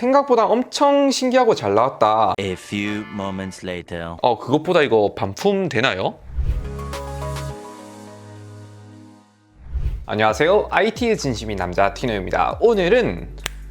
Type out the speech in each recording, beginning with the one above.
생각보다 엄청 신기하고 잘 나왔다. A few moments later. 그것보다 이거 반품 되나요? 안녕하세요. IT의 진심인 남자 티노입니다. 오늘은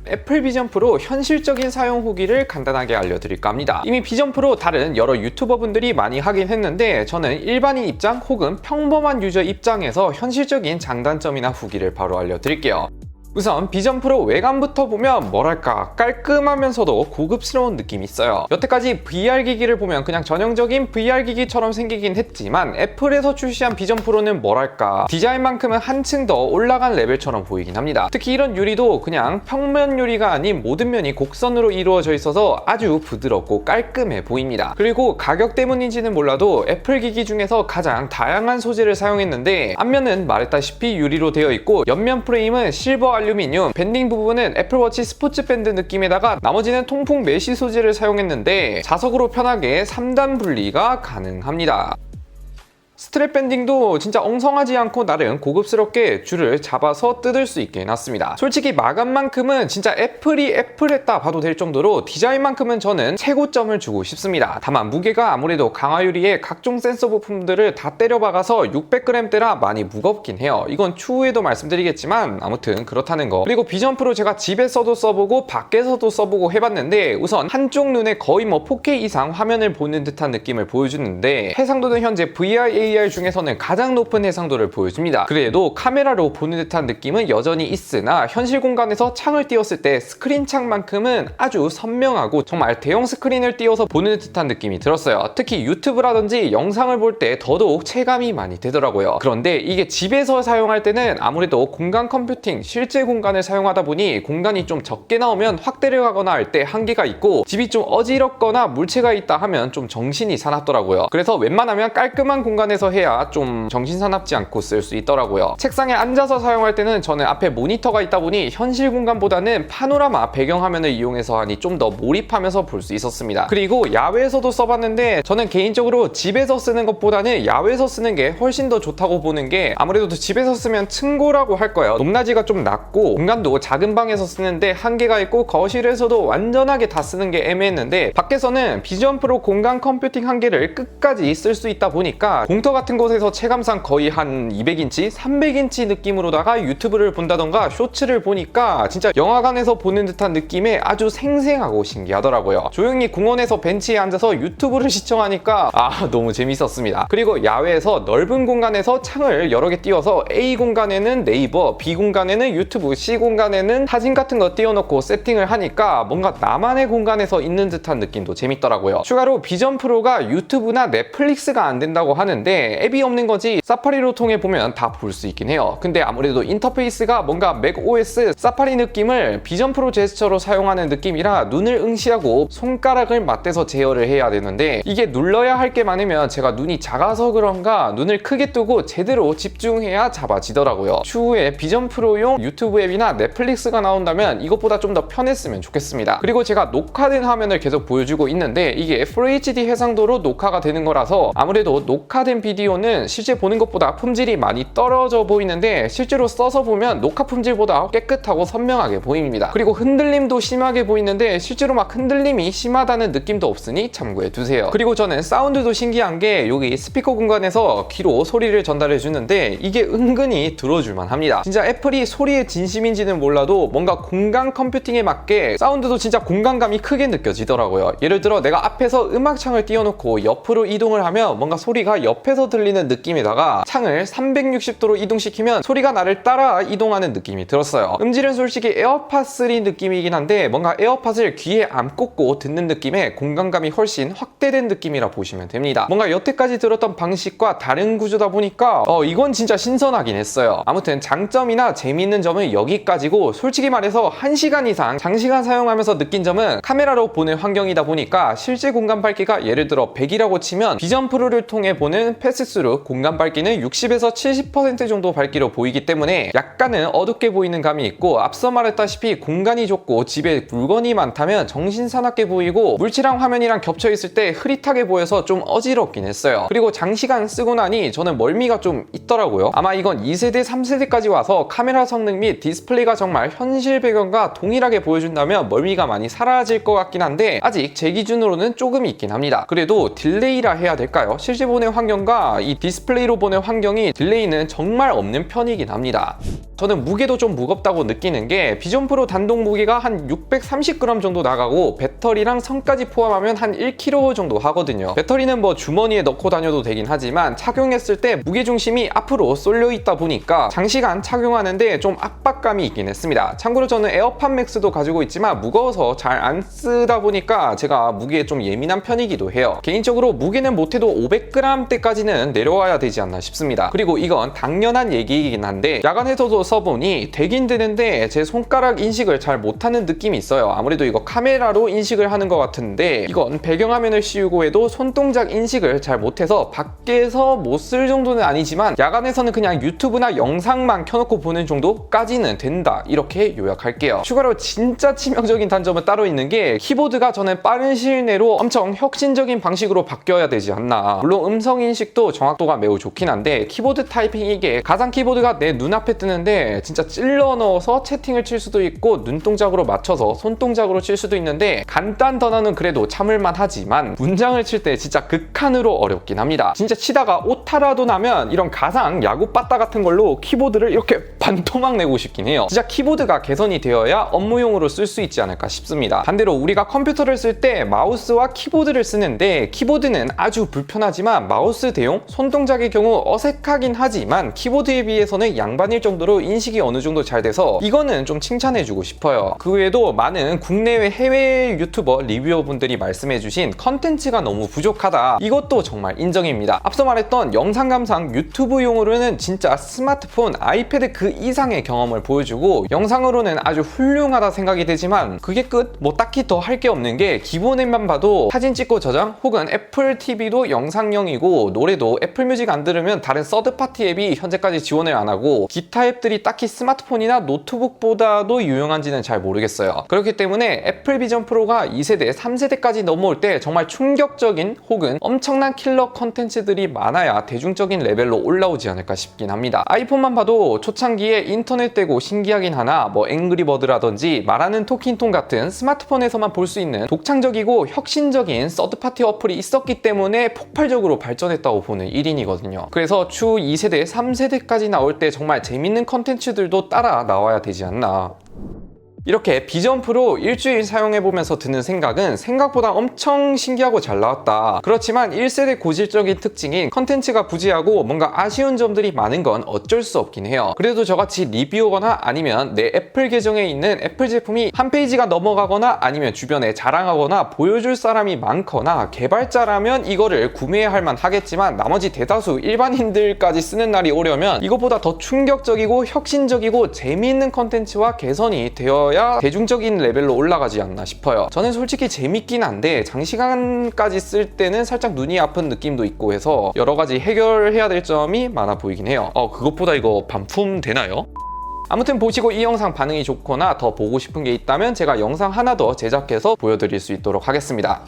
애플 비전 프로 현실적인 사용 후기를 간단하게 알려드릴까 합니다. 이미 비전 프로 다른 여러 유튜버 분들이 많이 하긴 했는데 저는 일반인 입장 혹은 평범한 유저 입장에서 현실적인 장단점이나 후기를 바로 알려드릴게요. 우선 비전 프로 외관부터 보면 뭐랄까 깔끔하면서도 고급스러운 느낌이 있어요. 여태까지 VR 기기를 보면 그냥 전형적인 VR 기기처럼 생기긴 했지만 애플에서 출시한 비전 프로는 뭐랄까 디자인만큼은 한층 더 올라간 레벨처럼 보이긴 합니다. 특히 이런 유리도 그냥 평면 유리가 아닌 모든 면이 곡선으로 이루어져 있어서 아주 부드럽고 깔끔해 보입니다. 그리고 가격 때문인지는 몰라도 애플 기기 중에서 가장 다양한 소재를 사용했는데 앞면은 말했다시피 유리로 되어 있고 옆면 프레임은 실버 알루미늄, 밴딩 부분은 애플워치 스포츠 밴드 느낌에다가 나머지는 통풍 메쉬 소재를 사용했는데 자석으로 편하게 3단 분리가 가능합니다. 스트랩 밴딩도 진짜 엉성하지 않고 나름 고급스럽게 줄을 잡아서 뜯을 수 있게 해놨습니다. 솔직히 마감만큼은 진짜 애플이 애플했다 봐도 될 정도로 디자인만큼은 저는 최고점을 주고 싶습니다. 다만 무게가 아무래도 강화유리에 각종 센서 부품들을 다 때려박아서 600g대라 많이 무겁긴 해요. 이건 추후에도 말씀드리겠지만 아무튼 그렇다는 거. 그리고 비전 프로 제가 집에서도 써보고 밖에서도 써보고 해봤는데 우선 한쪽 눈에 거의 4K 이상 화면을 보는 듯한 느낌을 보여주는데 해상도는 현재 VR AR 중에서는 가장 높은 해상도를 보여줍니다. 그래도 카메라로 보는 듯한 느낌은 여전히 있으나 현실 공간에서 창을 띄웠을 때 스크린 창만큼은 아주 선명하고 정말 대형 스크린을 띄워서 보는 듯한 느낌이 들었어요. 특히 유튜브라든지 영상을 볼 때 더더욱 체감이 많이 되더라고요. 그런데 이게 집에서 사용할 때는 아무래도 공간 컴퓨팅, 실제 공간을 사용하다 보니 공간이 좀 적게 나오면 확대를 하거나 할 때 한계가 있고 집이 좀 어지럽거나 물체가 있다 하면 좀 정신이 사납더라고요. 그래서 웬만하면 깔끔한 공간에서 해야 좀 정신사납지 않고 쓸 수 있더라고요. 책상에 앉아서 사용할 때는 저는 앞에 모니터가 있다 보니 현실 공간보다는 파노라마 배경화면을 이용해서 하니 좀 더 몰입하면서 볼 수 있었습니다. 그리고 야외에서도 써봤는데 저는 개인적으로 집에서 쓰는 것보다는 야외에서 쓰는 게 훨씬 더 좋다고 보는 게 아무래도 집에서 쓰면 층고라고 할 거예요. 높낮이가 좀 낮고 공간도 작은 방에서 쓰는데 한계가 있고 거실에서도 완전하게 다 쓰는 게 애매했는데 밖에서는 비전 프로 공간 컴퓨팅 한계를 끝까지 쓸 수 있다 보니까 공터 같은 곳에서 체감상 거의 한 200인치, 300인치 느낌으로다가 유튜브를 본다던가 쇼츠를 보니까 진짜 영화관에서 보는 듯한 느낌에 아주 생생하고 신기하더라고요. 조용히 공원에서 벤치에 앉아서 유튜브를 시청하니까 너무 재밌었습니다. 그리고 야외에서 넓은 공간에서 창을 여러 개 띄워서 A 공간에는 네이버, B 공간에는 유튜브, C 공간에는 사진 같은 거 띄워놓고 세팅을 하니까 뭔가 나만의 공간에서 있는 듯한 느낌도 재밌더라고요. 추가로 비전 프로가 유튜브나 넷플릭스가 안 된다고 하는데 앱이 없는 거지 사파리로 통해 보면 다 볼 수 있긴 해요. 근데 아무래도 인터페이스가 뭔가 맥OS 사파리 느낌을 비전 프로 제스처로 사용하는 느낌이라 눈을 응시하고 손가락을 맞대서 제어를 해야 되는데 이게 눌러야 할 게 많으면 제가 눈이 작아서 그런가 눈을 크게 뜨고 제대로 집중해야 잡아지더라고요. 추후에 비전 프로용 유튜브 앱이나 넷플릭스가 나온다면 이것보다 좀 더 편했으면 좋겠습니다. 그리고 제가 녹화된 화면을 계속 보여주고 있는데 이게 FHD 해상도로 녹화가 되는 거라서 아무래도 녹화된 비디오는 실제 보는 것보다 품질이 많이 떨어져 보이는데 실제로 써서 보면 녹화 품질보다 깨끗하고 선명하게 보입니다. 그리고 흔들림도 심하게 보이는데 실제로 막 흔들림이 심하다는 느낌도 없으니 참고해 두세요. 그리고 저는 사운드도 신기한 게 여기 스피커 공간에서 귀로 소리를 전달해 주는데 이게 은근히 들어줄만 합니다. 진짜 애플이 소리의 진심인지는 몰라도 뭔가 공간 컴퓨팅에 맞게 사운드도 진짜 공간감이 크게 느껴지더라고요. 예를 들어 내가 앞에서 음악창을 띄워놓고 옆으로 이동을 하면 뭔가 소리가 옆에서 들리는 느낌에다가 창을 360도로 이동시키면 소리가 나를 따라 이동하는 느낌이 들었어요. 음질은 솔직히 에어팟3 느낌이긴 한데 뭔가 에어팟을 귀에 안 꽂고 듣는 느낌의 공간감이 훨씬 확대된 느낌이라 보시면 됩니다. 뭔가 여태까지 들었던 방식과 다른 구조다 보니까 이건 진짜 신선하긴 했어요. 아무튼 장점이나 재미있는 점은 여기까지고 솔직히 말해서 1시간 이상 장시간 사용하면서 느낀 점은 카메라로 보는 환경이다 보니까 실제 공간 밝기가 예를 들어 100이라고 치면 비전 프로를 통해 보는 패스스루 공간 밝기는 60에서 70% 정도 밝기로 보이기 때문에 약간은 어둡게 보이는 감이 있고, 앞서 말했다시피 공간이 좁고 집에 물건이 많다면 정신사납게 보이고 물체랑 화면이랑 겹쳐있을 때 흐릿하게 보여서 좀 어지럽긴 했어요. 그리고 장시간 쓰고 나니 저는 멀미가 좀 있더라고요. 아마 이건 2세대, 3세대까지 와서 카메라 성능 및 디스플레이가 정말 현실 배경과 동일하게 보여준다면 멀미가 많이 사라질 것 같긴 한데 아직 제 기준으로는 조금 있긴 합니다. 그래도 딜레이라 해야 될까요? 실제 보는 환경과 이 디스플레이로 보는 환경이 딜레이는 정말 없는 편이긴 합니다. 저는 무게도 좀 무겁다고 느끼는 게 비전 프로 단독 무게가 한 630g 정도 나가고 배터리랑 선까지 포함하면 한 1kg 정도 하거든요. 배터리는 뭐 주머니에 넣고 다녀도 되긴 하지만 착용했을 때 무게중심이 앞으로 쏠려 있다 보니까 장시간 착용하는데 좀 압박감이 있긴 했습니다. 참고로 저는 에어팟 맥스도 가지고 있지만 무거워서 잘 안 쓰다 보니까 제가 무게에 좀 예민한 편이기도 해요. 개인적으로 무게는 못해도 500g대까지는 내려와야 되지 않나 싶습니다. 그리고 이건 당연한 얘기이긴 한데 야간에서도 써보니 되긴 되는데 제 손가락 인식을 잘 못하는 느낌이 있어요. 아무래도 이거 카메라로 인식을 하는 것 같은데 이건 배경화면을 씌우고 해도 손동작 인식을 잘 못해서 밖에서 못 쓸 정도는 아니지만 야간에서는 그냥 유튜브나 영상만 켜놓고 보는 정도까지는 된다, 이렇게 요약할게요. 추가로 진짜 치명적인 단점은 따로 있는 게 키보드가 저는 빠른 시일 내로 엄청 혁신적인 방식으로 바뀌어야 되지 않나. 물론 음성 인식도 정확도가 매우 좋긴 한데 키보드 타이핑 이게 가상 키보드가 내 눈앞에 뜨는데 진짜 찔러 넣어서 채팅을 칠 수도 있고 눈동작으로 맞춰서 손동작으로 칠 수도 있는데 간단 단어는 그래도 참을만 하지만 문장을 칠 때 진짜 극한으로 어렵긴 합니다. 진짜 치다가 오타라도 나면 이런 가상 야구 빠따 같은 걸로 키보드를 이렇게 반토막 내고 싶긴 해요. 진짜 키보드가 개선이 되어야 업무용으로 쓸 수 있지 않을까 싶습니다. 반대로 우리가 컴퓨터를 쓸 때 마우스와 키보드를 쓰는데 키보드는 아주 불편하지만 마우스 대용 손동작의 경우 어색하긴 하지만 키보드에 비해서는 양반일 정도로 인식이 어느 정도 잘 돼서 이거는 좀 칭찬해주고 싶어요. 그 외에도 많은 국내외 해외 유튜버 리뷰어분들이 말씀해주신 컨텐츠가 너무 부족하다, 이것도 정말 인정입니다. 앞서 말했던 영상 감상 유튜브용으로는 진짜 스마트폰, 아이패드 그 이상의 경험을 보여주고 영상으로는 아주 훌륭하다 생각이 되지만 그게 끝? 뭐 딱히 더 할 게 없는 게 기본 앱만 봐도 사진 찍고 저장 혹은 애플 TV도 영상용이고 노래도 애플 뮤직 안 들으면 다른 서드파티 앱이 현재까지 지원을 안 하고 기타 앱들이 딱히 스마트폰이나 노트북보다도 유용한지는 잘 모르겠어요. 그렇기 때문에 애플 비전 프로가 2세대, 3세대까지 넘어올 때 정말 충격적인 혹은 엄청난 킬러 컨텐츠들이 많아야 대중적인 레벨로 올라오지 않을까 싶긴 합니다. 아이폰만 봐도 초창기에 인터넷 되고 신기하긴 하나 뭐 앵그리버드라든지 말하는 토킹통 같은 스마트폰에서만 볼 수 있는 독창적이고 혁신적인 서드파티 어플이 있었기 때문에 폭발적으로 발전했다고 보는 1인이거든요. 그래서 추후 2세대, 3세대까지 나올 때 정말 재밌는 컨텐츠들도 따라 나와야 되지 않나. 이렇게 비전 프로 일주일 사용해보면서 드는 생각은 생각보다 엄청 신기하고 잘 나왔다. 그렇지만 1세대 고질적인 특징인 컨텐츠가 부재하고 뭔가 아쉬운 점들이 많은 건 어쩔 수 없긴 해요. 그래도 저같이 리뷰거나 아니면 내 애플 계정에 있는 애플 제품이 한 페이지가 넘어가거나 아니면 주변에 자랑하거나 보여줄 사람이 많거나 개발자라면 이거를 구매해야 할 만 하겠지만 나머지 대다수 일반인들까지 쓰는 날이 오려면 이것보다 더 충격적이고 혁신적이고 재미있는 컨텐츠와 개선이 되어야 대중적인 레벨로 올라가지 않나 싶어요. 저는 솔직히 재밌긴 한데 장시간까지 쓸 때는 살짝 눈이 아픈 느낌도 있고 해서 여러 가지 해결해야 될 점이 많아 보이긴 해요. 그것보다 이거 반품 되나요? 아무튼 보시고 이 영상 반응이 좋거나 더 보고 싶은 게 있다면 제가 영상 하나 더 제작해서 보여드릴 수 있도록 하겠습니다.